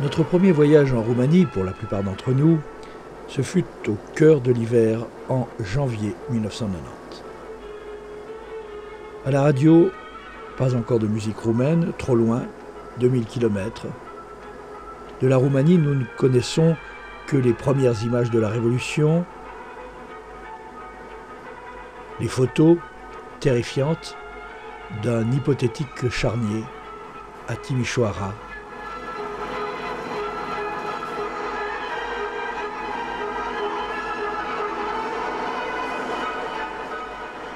Notre premier voyage en Roumanie, pour la plupart d'entre nous, ce fut au cœur de l'hiver en janvier 1990. À la radio, pas encore de musique roumaine, trop loin, 2000 km. De la Roumanie, nous ne connaissons que les premières images de la Révolution, les photos terrifiantes d'un hypothétique charnier à Timișoara.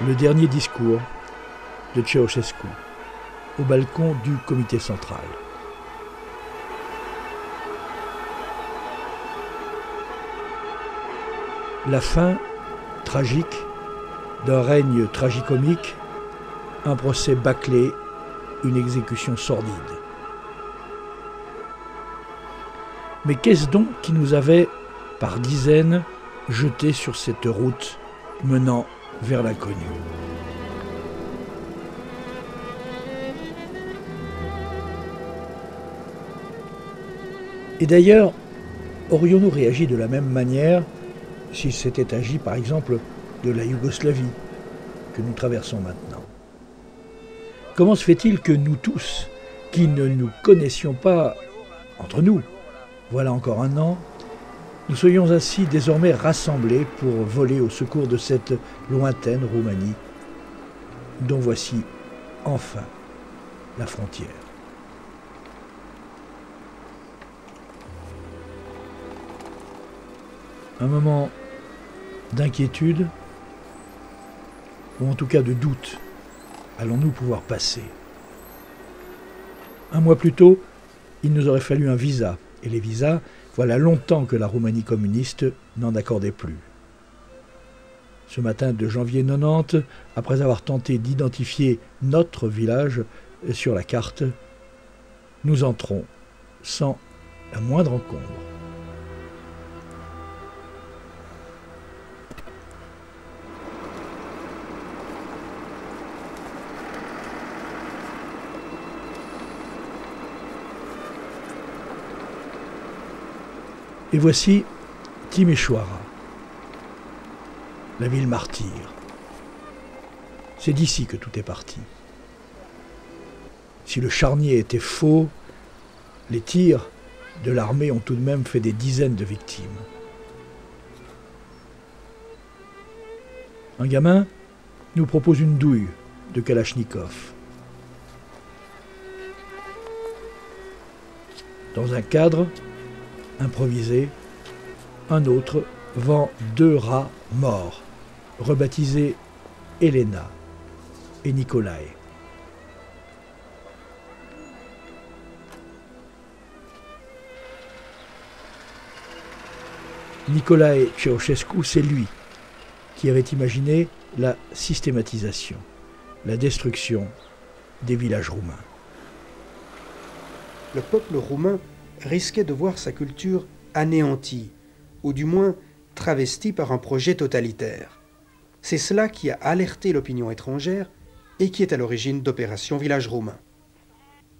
Le dernier discours de Ceausescu au balcon du comité central. La fin tragique d'un règne tragicomique, un procès bâclé, une exécution sordide. Mais qu'est-ce donc qui nous avait, par dizaines, jetés sur cette route menant vers l'inconnu? Et d'ailleurs, aurions-nous réagi de la même manière s'il s'était agi, par exemple, de la Yougoslavie que nous traversons maintenant? Comment se fait-il que nous tous, qui ne nous connaissions pas entre nous, voilà encore un an, nous soyons ainsi désormais rassemblés pour voler au secours de cette lointaine Roumanie, dont voici enfin la frontière? Un moment d'inquiétude, ou en tout cas de doute, allons-nous pouvoir passer? Un mois plus tôt, il nous aurait fallu un visa, et les visas, voilà longtemps que la Roumanie communiste n'en accordait plus. Ce matin de janvier 90, après avoir tenté d'identifier notre village sur la carte, nous entrons sans la moindre encombre. Et voici Timișoara, la ville martyre. C'est d'ici que tout est parti. Si le charnier était faux, les tirs de l'armée ont tout de même fait des dizaines de victimes. Un gamin nous propose une douille de Kalachnikov. Dans un cadre improvisé, un autre vend 2 rats morts, rebaptisés Elena et Nicolae. Nicolae Ceausescu, c'est lui qui avait imaginé la systématisation, la destruction des villages roumains. Le peuple roumain risquait de voir sa culture anéantie, ou du moins travestie par un projet totalitaire. C'est cela qui a alerté l'opinion étrangère et qui est à l'origine d'Opération Village Roumain.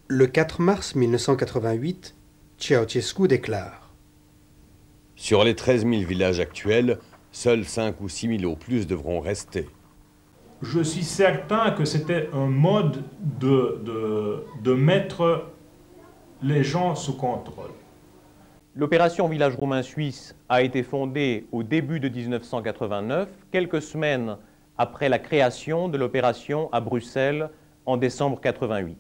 Le 4 mars 1988, Ceausescu déclare: Sur les 13 000 villages actuels, seuls 5 ou 6 000 au plus devront rester. Je suis certain que c'était un mode de mettre les gens sous contrôle. L'opération Village Roumain Suisse a été fondée au début de 1989, quelques semaines après la création de l'opération à Bruxelles en décembre 88.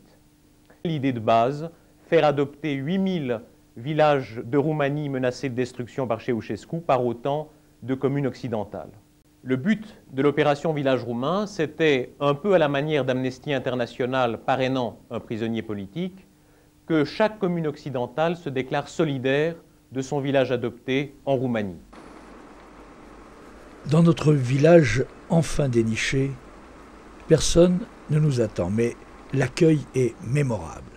L'idée de base, faire adopter 8000 villages de Roumanie menacés de destruction par Ceausescu par autant de communes occidentales. Le but de l'opération Village Roumain, c'était, un peu à la manière d'Amnesty International parrainant un prisonnier politique, que chaque commune occidentale se déclare solidaire de son village adopté en Roumanie. Dans notre village enfin déniché, personne ne nous attend, mais l'accueil est mémorable.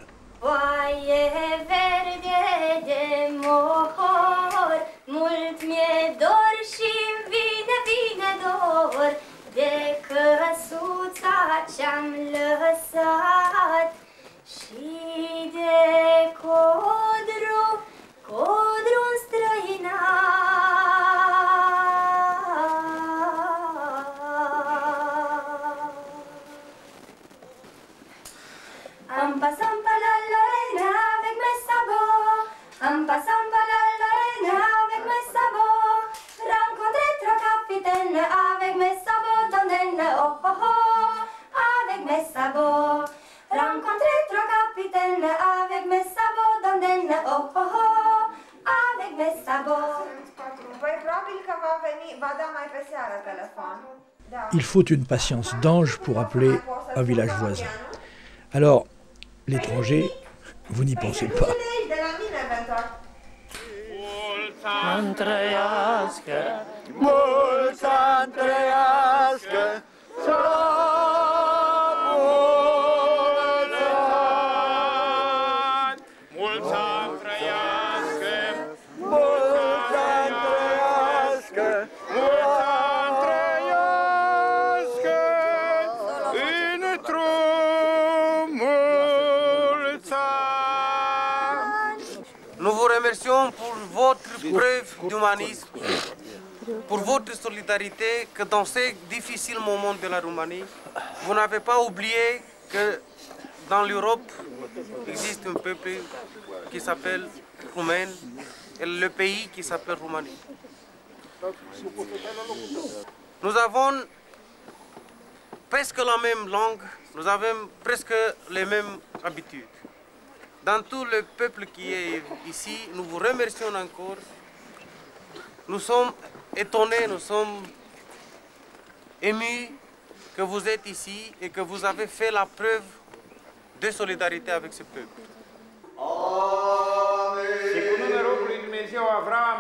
En passant par la Lorraine avec mes sabots, en passant par la Lorraine avec mes sabots, rencontrer trois capitaines avec mes sabots dans des oh oh oh, avec mes sabots, rencontrer trois capitaines avec mes sabots dans des oh oh oh, avec mes sabots. Il faut une patience d'ange pour appeler un village voisin. Alors, l'étranger, vous n'y pensez pas. Nous vous remercions pour votre preuve d'humanisme, pour votre solidarité, que dans ces difficiles moments de la Roumanie, vous n'avez pas oublié que dans l'Europe existe un peuple qui s'appelle Roumain et le pays qui s'appelle Roumanie. Nous avons presque la même langue, nous avons presque les mêmes habitudes. Dans tout le peuple qui est ici, nous vous remercions encore. Nous sommes étonnés, nous sommes émus que vous êtes ici et que vous avez fait la preuve de solidarité avec ce peuple. Și cu numele robului Dumnezeu Avram,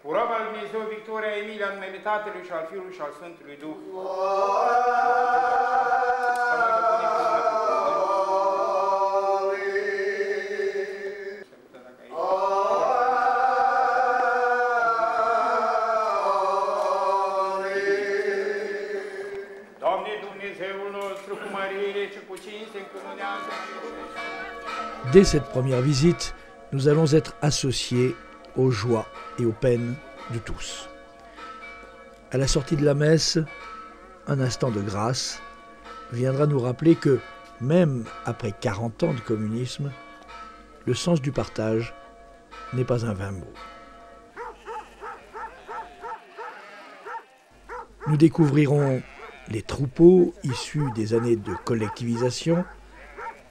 cu roba lui Dumnezeu Victoria Emilia, în numele Tatălui și al Fiului și al Sfântului Duh. Doamne Dumnezeul nostru, cu mărire și cu cinste încununează. Dès cette première visite, nous allons être associés aux joies et aux peines de tous. À la sortie de la messe, un instant de grâce viendra nous rappeler que, même après 40 ans de communisme, le sens du partage n'est pas un vain mot. Nous découvrirons les troupeaux issus des années de collectivisation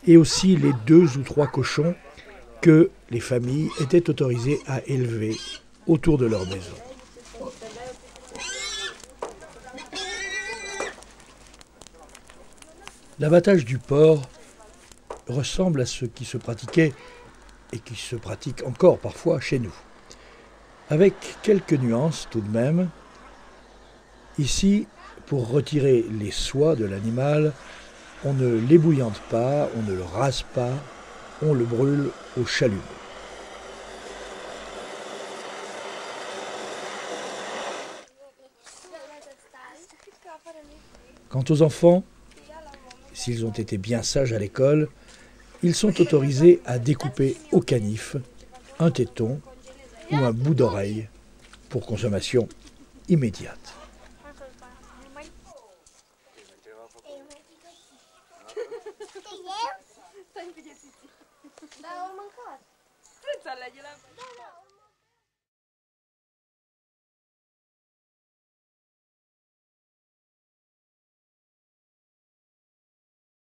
et aussi les 2 ou 3 cochons que les familles étaient autorisées à élever autour de leur maison. L'abattage du porc ressemble à ce qui se pratiquait et qui se pratique encore parfois chez nous. Avec quelques nuances tout de même. Ici, pour retirer les soies de l'animal, on ne l'ébouillante pas, on ne le rase pas, on le brûle au chalumeau. Quant aux enfants, s'ils ont été bien sages à l'école, ils sont autorisés à découper au canif un téton ou un bout d'oreille pour consommation immédiate. Da, am mâncat. Să înțelege la...